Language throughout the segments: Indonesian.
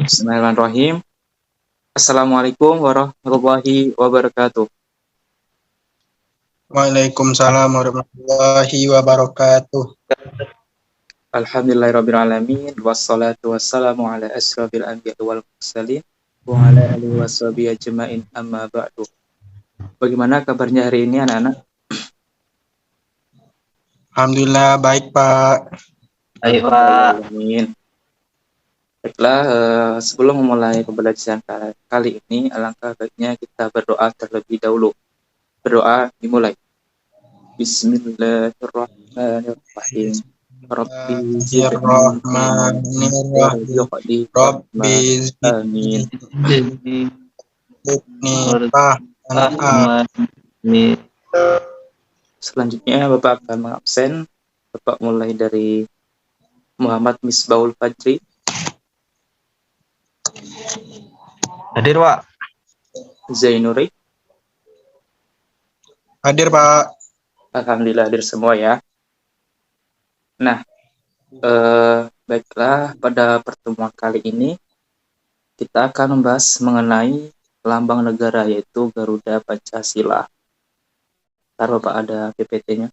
Bismillahirrahmanirrahim. Assalamualaikum warahmatullahi wabarakatuh. Waalaikumsalam warahmatullahi wabarakatuh. Alhamdulillahirrabbilalamin. Wassalatu wassalamu ala asrafil anbiya wal mursalin wa ala alihi washabihi ajma'in amma ba'du. Bagaimana kabarnya hari ini anak-anak? Alhamdulillah baik Pak. Baik Pak. Amin. Baiklah, sebelum memulai pembelajaran kali ini, alangkah baiknya kita berdoa terlebih dahulu. Berdoa dimulai. Bismillahirrahmanirrahim. Rabbi Bismillahirrahmanirrahim. Rabbi Amin. zidni fahman. Selanjutnya Bapak akan mengabsen. Bapak mulai dari Muhammad Misbahul Fajri. Hadir Pak. Zainuri. Hadir Pak. Alhamdulillah hadir semua ya. Nah, baiklah, pada pertemuan kali ini kita akan membahas mengenai lambang negara, yaitu Garuda Pancasila. Ntar Bapak ada PPT-nya.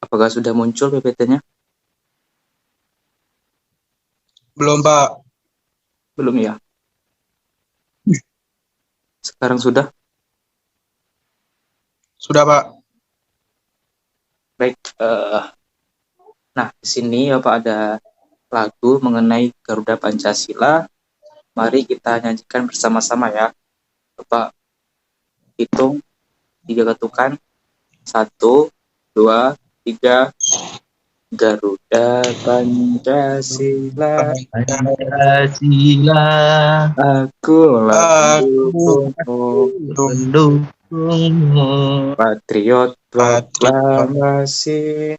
Apakah sudah muncul PPT-nya? Belum Pak. Belum ya? Sekarang sudah? Sudah Pak. Baik. Nah, di sini Bapak ada lagu mengenai Garuda Pancasila. Mari kita nyanyikan bersama-sama ya. Bapak hitung 3 ketukan. 1, 2, 3. Garuda Pancasila, Pancasila, akulah pendukungmu. patriot proklamasi,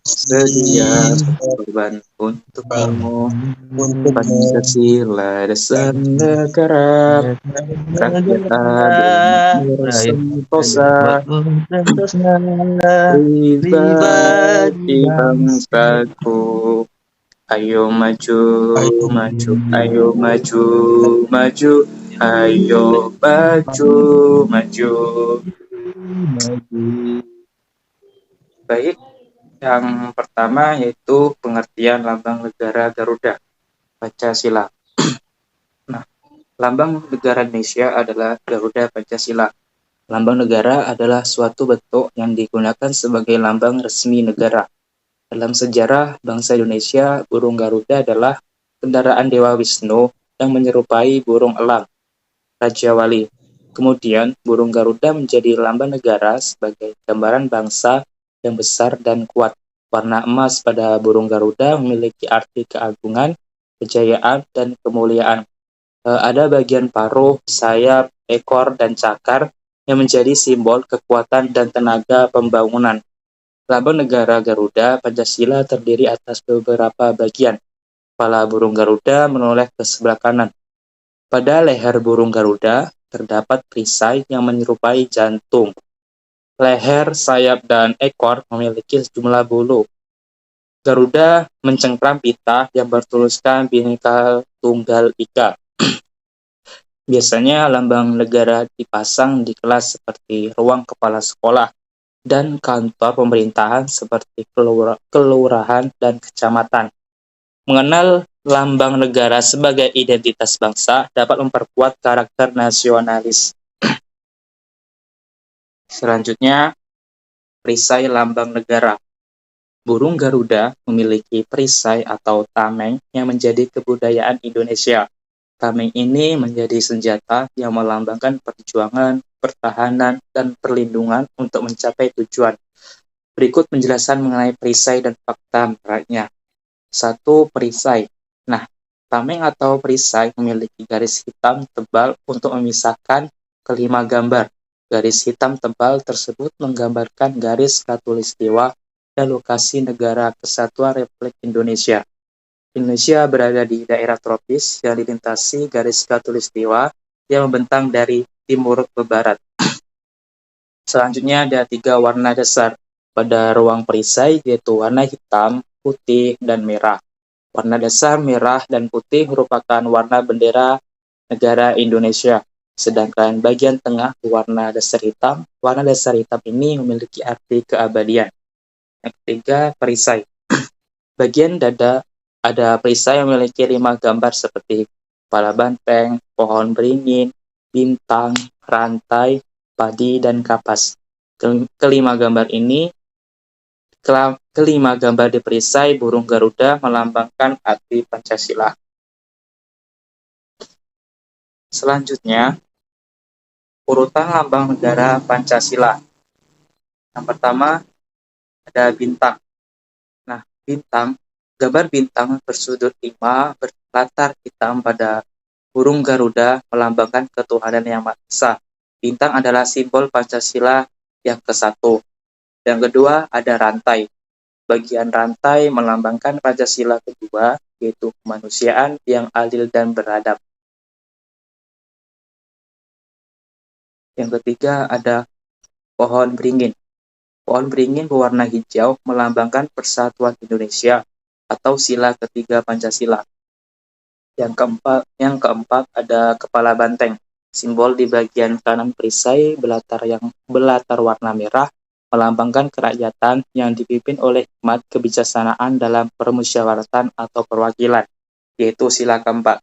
sedia berkorban untukmu. Pancasila dasar negara, rakyat adil sentosa, pribadi bangsaku. Ayo maju, maju, ayo maju, maju, ayo maju, maju. Baik, yang pertama yaitu pengertian lambang negara Garuda Pancasila. Nah, lambang negara Indonesia adalah Garuda Pancasila. Lambang negara adalah suatu bentuk yang digunakan sebagai lambang resmi negara. Dalam sejarah bangsa Indonesia, burung Garuda adalah kendaraan Dewa Wisnu yang menyerupai burung elang, Raja Wali. Kemudian, burung Garuda menjadi lambang negara sebagai gambaran bangsa yang besar dan kuat. Warna emas pada burung Garuda memiliki arti keagungan, kejayaan, dan kemuliaan. Ada bagian paruh, sayap, ekor, dan cakar yang menjadi simbol kekuatan dan tenaga pembangunan. Lambang negara Garuda Pancasila terdiri atas beberapa bagian. Kepala burung Garuda menoleh ke sebelah kanan. Pada leher burung Garuda terdapat perisai yang menyerupai jantung. Leher, sayap, dan ekor memiliki sejumlah bulu. Garuda mencengkram pita yang bertuliskan Bhinneka Tunggal Ika. Biasanya lambang negara dipasang di kelas seperti ruang kepala sekolah dan kantor pemerintahan seperti kelurahan dan kecamatan. Mengenal lambang negara sebagai identitas bangsa dapat memperkuat karakter nasionalis. Selanjutnya, perisai lambang negara. Burung Garuda memiliki perisai atau tameng yang menjadi kebudayaan Indonesia. Tameng ini menjadi senjata yang melambangkan perjuangan, pertahanan, dan perlindungan untuk mencapai tujuan. Berikut penjelasan mengenai perisai dan fakta menarik. 1. Perisai. Nah, tameng atau perisai memiliki garis hitam tebal untuk memisahkan kelima gambar. Garis hitam tebal tersebut menggambarkan garis khatulistiwa dan lokasi negara Kesatuan Republik Indonesia. Indonesia berada di daerah tropis yang dilintasi garis khatulistiwa yang membentang dari timur ke barat. Selanjutnya ada 3 warna dasar pada ruang perisai, yaitu warna hitam, putih, dan merah. Warna dasar merah dan putih merupakan warna bendera negara Indonesia. Sedangkan bagian tengah warna dasar hitam. Warna dasar hitam ini memiliki arti keabadian. Yang ketiga, perisai. Bagian dada ada perisai yang memiliki 5 gambar seperti kepala banteng, pohon beringin, bintang, rantai, padi, dan kapas. Kelima gambar di perisai burung Garuda melambangkan arti Pancasila. Selanjutnya, urutan lambang negara Pancasila. Yang pertama, ada bintang. Nah, gambar bintang bersudut 5 berlatar hitam pada burung Garuda melambangkan ketuhanan yang Maha Esa. Bintang adalah simbol Pancasila yang ke-1. Yang kedua, ada rantai. Bagian rantai melambangkan Pancasila kedua, yaitu kemanusiaan yang adil dan beradab. Yang ketiga, ada pohon beringin. Pohon beringin berwarna hijau melambangkan persatuan Indonesia atau sila ketiga Pancasila. Yang keempat ada kepala banteng. Simbol di bagian kanan perisai belatar warna merah melambangkan kerakyatan yang dipimpin oleh hikmat kebijaksanaan dalam permusyawaratan atau perwakilan, yaitu sila keempat.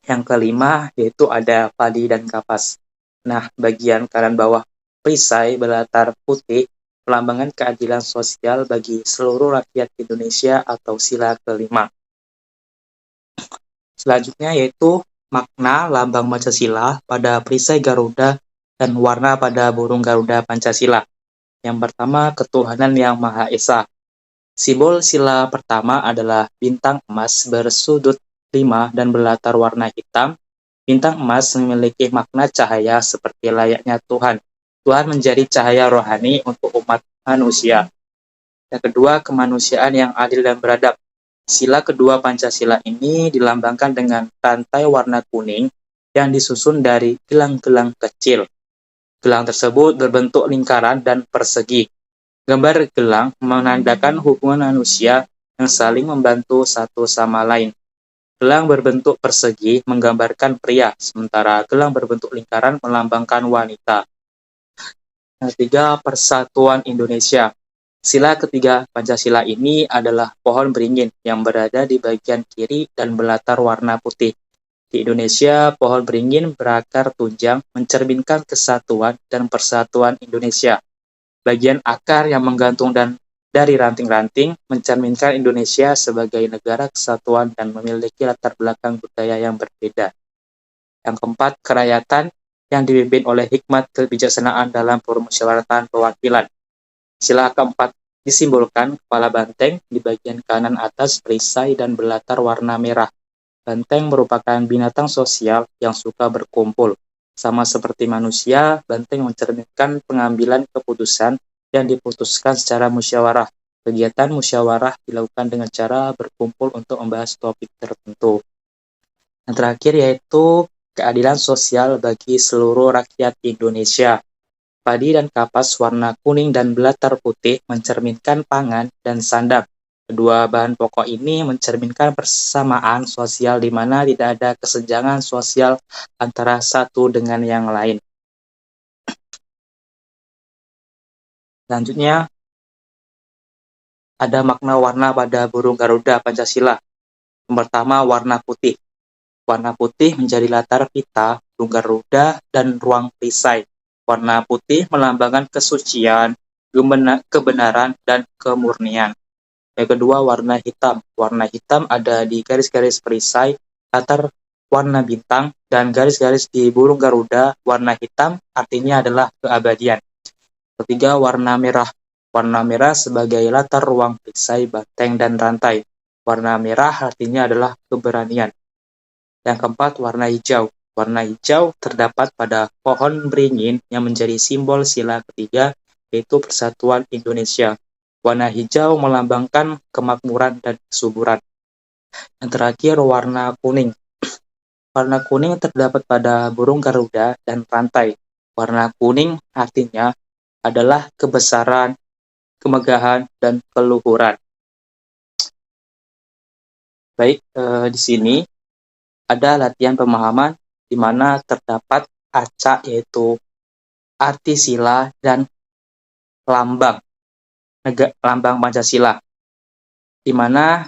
Yang kelima yaitu ada padi dan kapas. Nah, bagian kanan bawah perisai belatar putih melambangkan keadilan sosial bagi seluruh rakyat Indonesia atau sila kelima. Selanjutnya yaitu makna lambang Pancasila pada perisai Garuda dan warna pada burung Garuda Pancasila. Yang pertama, ketuhanan yang Maha Esa. Simbol sila pertama adalah bintang emas bersudut 5 dan berlatar warna hitam. Bintang emas memiliki makna cahaya seperti layaknya Tuhan. Tuhan menjadi cahaya rohani untuk umat manusia. Yang kedua, kemanusiaan yang adil dan beradab. Sila kedua Pancasila ini dilambangkan dengan rantai warna kuning yang disusun dari gelang-gelang kecil. Gelang tersebut berbentuk lingkaran dan persegi. Gambar gelang menandakan hubungan manusia yang saling membantu satu sama lain. Gelang berbentuk persegi menggambarkan pria, sementara gelang berbentuk lingkaran melambangkan wanita. Yang ketiga, persatuan Indonesia. Sila ketiga Pancasila ini adalah pohon beringin yang berada di bagian kiri dan berlatar warna putih. Di Indonesia, pohon beringin berakar tunjang mencerminkan kesatuan dan persatuan Indonesia. Bagian akar yang menggantung dari ranting-ranting mencerminkan Indonesia sebagai negara kesatuan dan memiliki latar belakang budaya yang berbeda. Yang keempat, kerakyatan yang dipimpin oleh hikmat kebijaksanaan dalam permusyawaratan perwakilan. Sila keempat disimbolkan kepala banteng di bagian kanan atas perisai dan berlatar warna merah. Banteng merupakan binatang sosial yang suka berkumpul. Sama seperti manusia, banteng mencerminkan pengambilan keputusan yang diputuskan secara musyawarah. Kegiatan musyawarah dilakukan dengan cara berkumpul untuk membahas topik tertentu. Yang terakhir yaitu keadilan sosial bagi seluruh rakyat Indonesia. Padi dan kapas warna kuning dan belatar putih mencerminkan pangan dan sandang. Kedua bahan pokok ini mencerminkan persamaan sosial di mana tidak ada kesenjangan sosial antara satu dengan yang lain. Selanjutnya, ada makna warna pada burung Garuda Pancasila. Yang pertama, warna putih. Warna putih menjadi latar pita burung Garuda dan ruang perisai. Warna putih melambangkan kesucian, kebenaran, dan kemurnian. Yang kedua, warna hitam. Warna hitam ada di garis-garis perisai, latar warna bintang, dan garis-garis di burung Garuda warna hitam artinya adalah keabadian. Ketiga, warna merah. Warna merah sebagai latar ruang perisai, banteng, dan rantai. Warna merah artinya adalah keberanian. Yang keempat, warna hijau. Warna hijau terdapat pada pohon beringin yang menjadi simbol sila ketiga, yaitu Persatuan Indonesia. Warna hijau melambangkan kemakmuran dan kesuburan. Yang terakhir, warna kuning. Warna kuning terdapat pada burung Garuda dan rantai. Warna kuning artinya adalah kebesaran, kemegahan, dan keluhuran. Baik, di sini ada latihan pemahaman di mana terdapat acak, yaitu arti sila dan lambang Pancasila, di mana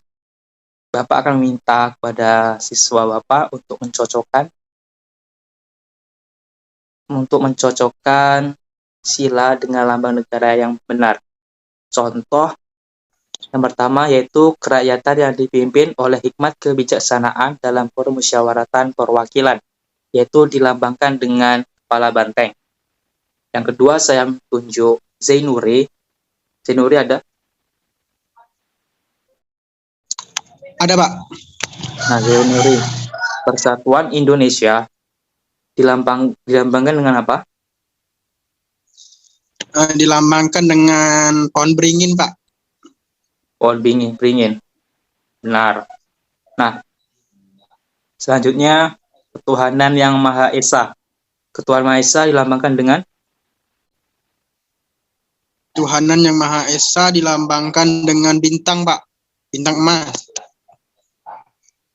Bapak akan minta kepada siswa Bapak untuk mencocokkan sila dengan lambang negara yang benar. Contoh yang pertama yaitu kerakyatan yang dipimpin oleh hikmat kebijaksanaan dalam permusyawaratan perwakilan, yaitu dilambangkan dengan kepala banteng. Yang kedua, saya tunjuk Zainuri. Zainuri ada? Ada, Pak. Nah, Zainuri, Persatuan Indonesia dilambangkan dengan apa? Dilambangkan dengan pohon beringin, Pak. Pohon beringin. Benar. Nah, selanjutnya ketuhanan yang Maha Esa. Ketuhanan Maha Esa dilambangkan dengan Tuhanan yang Maha Esa dilambangkan dengan bintang, Pak. Bintang emas.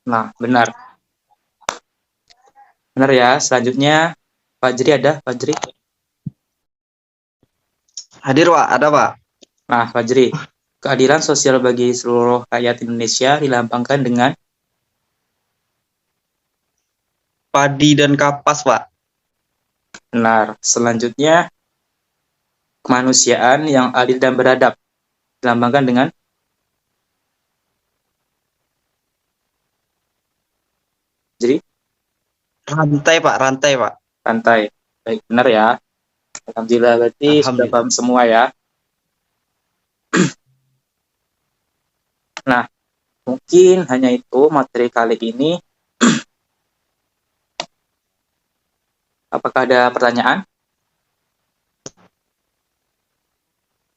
Nah, benar. Benar ya. Selanjutnya Fajri ada? Fajri? Hadir, Pak. Ada, Pak. Nah, Fajri, keadilan sosial bagi seluruh rakyat Indonesia dilambangkan dengan Padi dan kapas, Pak. benar. Selanjutnya kemanusiaan yang adil dan beradab dilambangkan dengan jadi Rantai, Pak. Rantai, Pak. rantai. Baik, benar ya. Alhamdulillah, berarti sudah Alhamdulillah. paham semua ya. Nah, mungkin hanya itu materi kali ini. Apakah ada pertanyaan?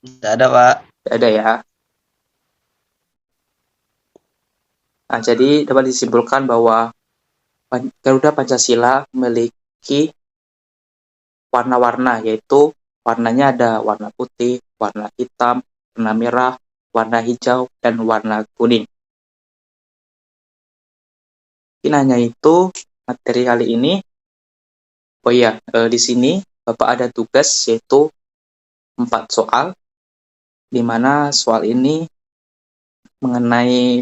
Tidak ada, Pak. Tidak ada ya. Nah, jadi dapat disimpulkan bahwa Garuda Pancasila memiliki warna-warna, yaitu warnanya ada warna putih, warna hitam, warna merah, warna hijau, dan warna kuning. Mungkin hanya itu materi kali ini. Oh iya, di sini Bapak ada tugas yaitu 4 soal, di mana soal ini mengenai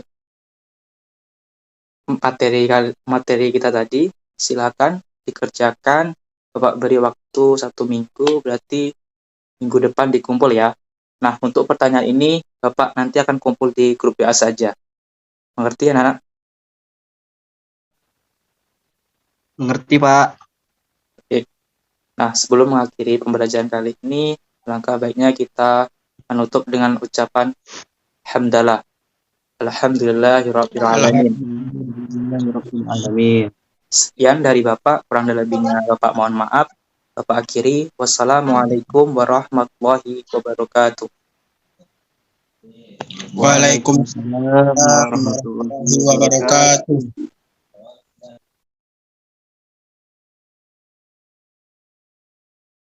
materi kita tadi. Silakan dikerjakan. Bapak beri waktu 1 minggu, berarti minggu depan dikumpul ya. Nah, untuk pertanyaan ini Bapak nanti akan kumpul di grup WA saja. Mengerti ya, anak? Mengerti, Pak. Nah, sebelum mengakhiri pembelajaran kali ini, langkah baiknya kita menutup dengan ucapan hamdalah. Alhamdulillahirabbil alamin. Amin. Sekian dari Bapak, kurang lebihnya Bapak mohon maaf. Bapak akhiri, wassalamualaikum warahmatullahi wabarakatuh. Waalaikumsalam warahmatullahi wabarakatuh.